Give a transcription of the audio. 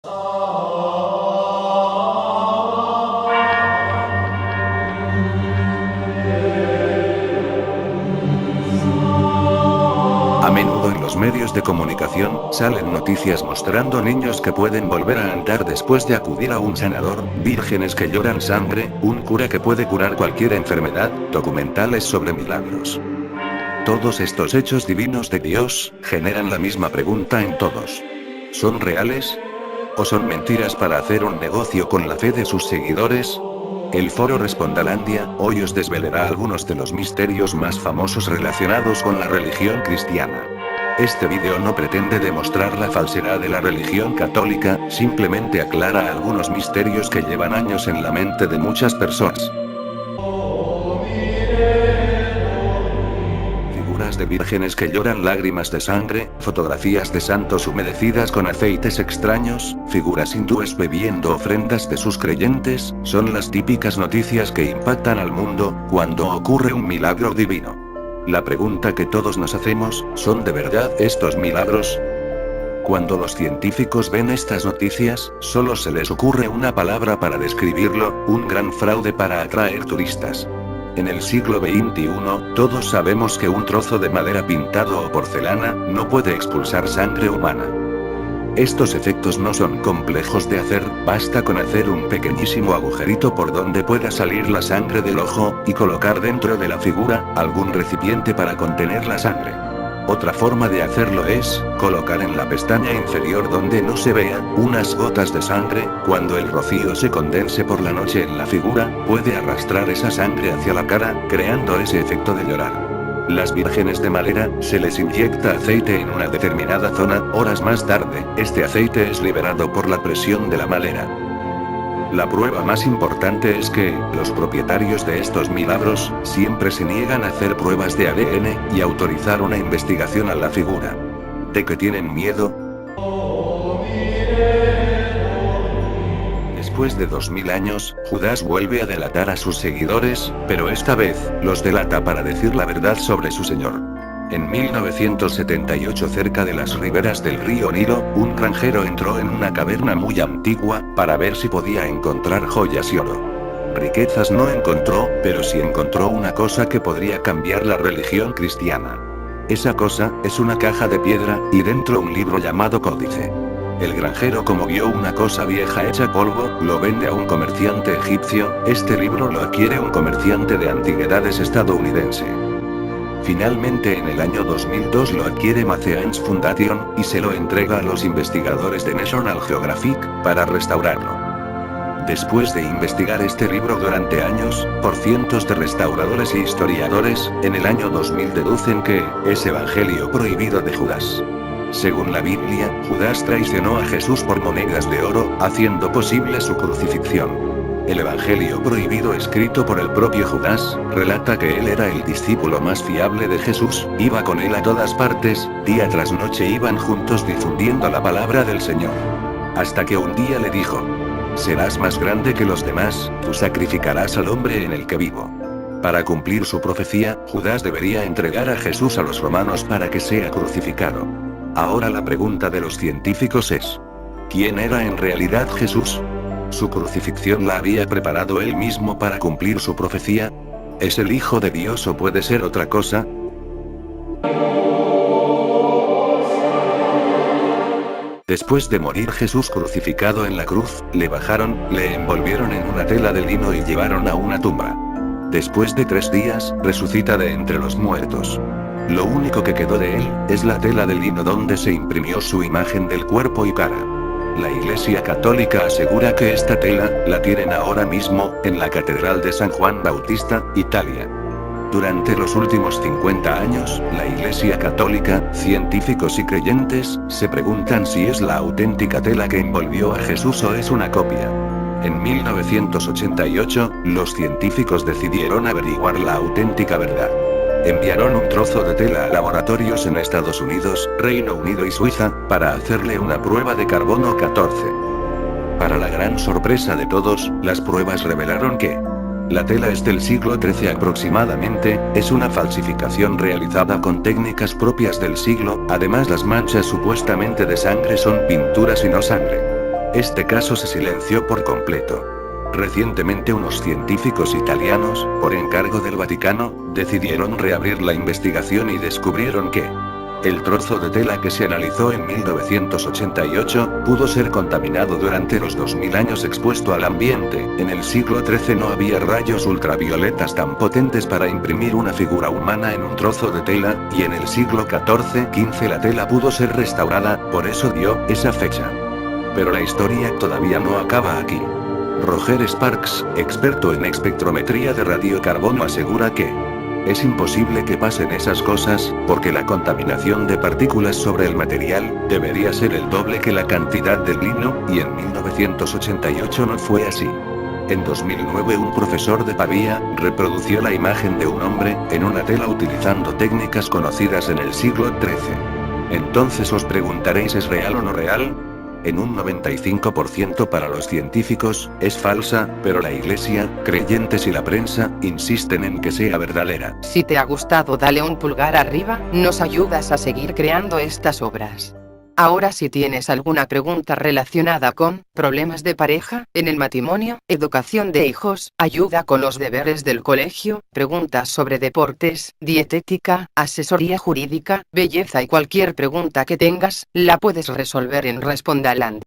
A menudo en los medios de comunicación, salen noticias mostrando niños que pueden volver a andar después de acudir a un sanador, vírgenes que lloran sangre, un cura que puede curar cualquier enfermedad, documentales sobre milagros. Todos estos hechos divinos de Dios, generan la misma pregunta en todos. ¿Son reales? ¿O son mentiras para hacer un negocio con la fe de sus seguidores? El foro Respondalandia, hoy os desvelará algunos de los misterios más famosos relacionados con la religión cristiana. Este vídeo no pretende demostrar la falsedad de la religión católica, simplemente aclara algunos misterios que llevan años en la mente de muchas personas. De vírgenes que lloran lágrimas de sangre, fotografías de santos humedecidas con aceites extraños, figuras hindúes bebiendo ofrendas de sus creyentes, son las típicas noticias que impactan al mundo, cuando ocurre un milagro divino. La pregunta que todos nos hacemos, ¿son de verdad estos milagros? Cuando los científicos ven estas noticias, solo se les ocurre una palabra para describirlo: un gran fraude para atraer turistas. En el siglo XXI, todos sabemos que un trozo de madera pintado o porcelana, no puede expulsar sangre humana. Estos efectos no son complejos de hacer, basta con hacer un pequeñísimo agujerito por donde pueda salir la sangre del ojo, y colocar dentro de la figura, algún recipiente para contener la sangre. Otra forma de hacerlo es, colocar en la pestaña inferior donde no se vea, unas gotas de sangre. Cuando el rocío se condense por la noche en la figura, puede arrastrar esa sangre hacia la cara, creando ese efecto de llorar. Las vírgenes de madera, se les inyecta aceite en una determinada zona, horas más tarde, este aceite es liberado por la presión de la madera. La prueba más importante es que, los propietarios de estos milagros, siempre se niegan a hacer pruebas de ADN, y autorizar una investigación a la figura. ¿De qué tienen miedo? Después de 2000 años, Judas vuelve a delatar a sus seguidores, pero esta vez, los delata para decir la verdad sobre su Señor. En 1978, cerca de las riberas del río Nilo, un granjero entró en una caverna muy antigua, para ver si podía encontrar joyas y oro. Riquezas no encontró, pero sí encontró una cosa que podría cambiar la religión cristiana. Esa cosa, es una caja de piedra, y dentro un libro llamado Códice. El granjero, como vio una cosa vieja hecha polvo, lo vende a un comerciante egipcio. Este libro lo adquiere un comerciante de antigüedades estadounidense. Finalmente en el año 2002 lo adquiere Matthews Foundation, y se lo entrega a los investigadores de National Geographic, para restaurarlo. Después de investigar este libro durante años, por cientos de restauradores y historiadores, en el año 2000 deducen que, es evangelio prohibido de Judas. Según la Biblia, Judas traicionó a Jesús por monedas de oro, haciendo posible su crucifixión. El Evangelio prohibido escrito por el propio Judas, relata que él era el discípulo más fiable de Jesús, iba con él a todas partes, día tras noche iban juntos difundiendo la palabra del Señor. Hasta que un día le dijo: serás más grande que los demás, tú sacrificarás al hombre en el que vivo. Para cumplir su profecía, Judas debería entregar a Jesús a los romanos para que sea crucificado. Ahora la pregunta de los científicos es: ¿quién era en realidad Jesús? ¿Su crucifixión la había preparado él mismo para cumplir su profecía? ¿Es el Hijo de Dios o puede ser otra cosa? Después de morir Jesús crucificado en la cruz, le bajaron, le envolvieron en una tela de lino y llevaron a una tumba. Después de 3 días, resucita de entre los muertos. Lo único que quedó de él, es la tela de lino donde se imprimió su imagen del cuerpo y cara. La Iglesia Católica asegura que esta tela, la tienen ahora mismo, en la Catedral de San Juan Bautista, Italia. Durante los últimos 50 años, la Iglesia Católica, científicos y creyentes, se preguntan si es la auténtica tela que envolvió a Jesús o es una copia. En 1988, los científicos decidieron averiguar la auténtica verdad. Enviaron un trozo de tela a laboratorios en Estados Unidos, Reino Unido y Suiza, para hacerle una prueba de carbono 14. Para la gran sorpresa de todos, las pruebas revelaron que la tela es del siglo XIII aproximadamente, es una falsificación realizada con técnicas propias del siglo, además las manchas supuestamente de sangre son pinturas y no sangre. Este caso se silenció por completo. Recientemente unos científicos italianos, por encargo del Vaticano, decidieron reabrir la investigación y descubrieron que el trozo de tela que se analizó en 1988 pudo ser contaminado durante los 2000 años expuesto al ambiente. En el siglo XIII no había rayos ultravioletas tan potentes para imprimir una figura humana en un trozo de tela, y en el siglo XIV-XV la tela pudo ser restaurada, por eso dio esa fecha. Pero la historia todavía no acaba aquí. Roger Sparks, experto en espectrometría de radiocarbono, asegura que es imposible que pasen esas cosas, porque la contaminación de partículas sobre el material debería ser el doble que la cantidad del lino, y en 1988 no fue así. En 2009 un profesor de Pavía reprodució la imagen de un hombre en una tela utilizando técnicas conocidas en el siglo XIII. Entonces os preguntaréis, ¿es real o no real? En un 95% para los científicos, es falsa, pero la iglesia, creyentes y la prensa, insisten en que sea verdadera. Si te ha gustado, dale un pulgar arriba, nos ayudas a seguir creando estas obras. Ahora, si tienes alguna pregunta relacionada con problemas de pareja, en el matrimonio, educación de hijos, ayuda con los deberes del colegio, preguntas sobre deportes, dietética, asesoría jurídica, belleza y cualquier pregunta que tengas, la puedes resolver en Respondaland.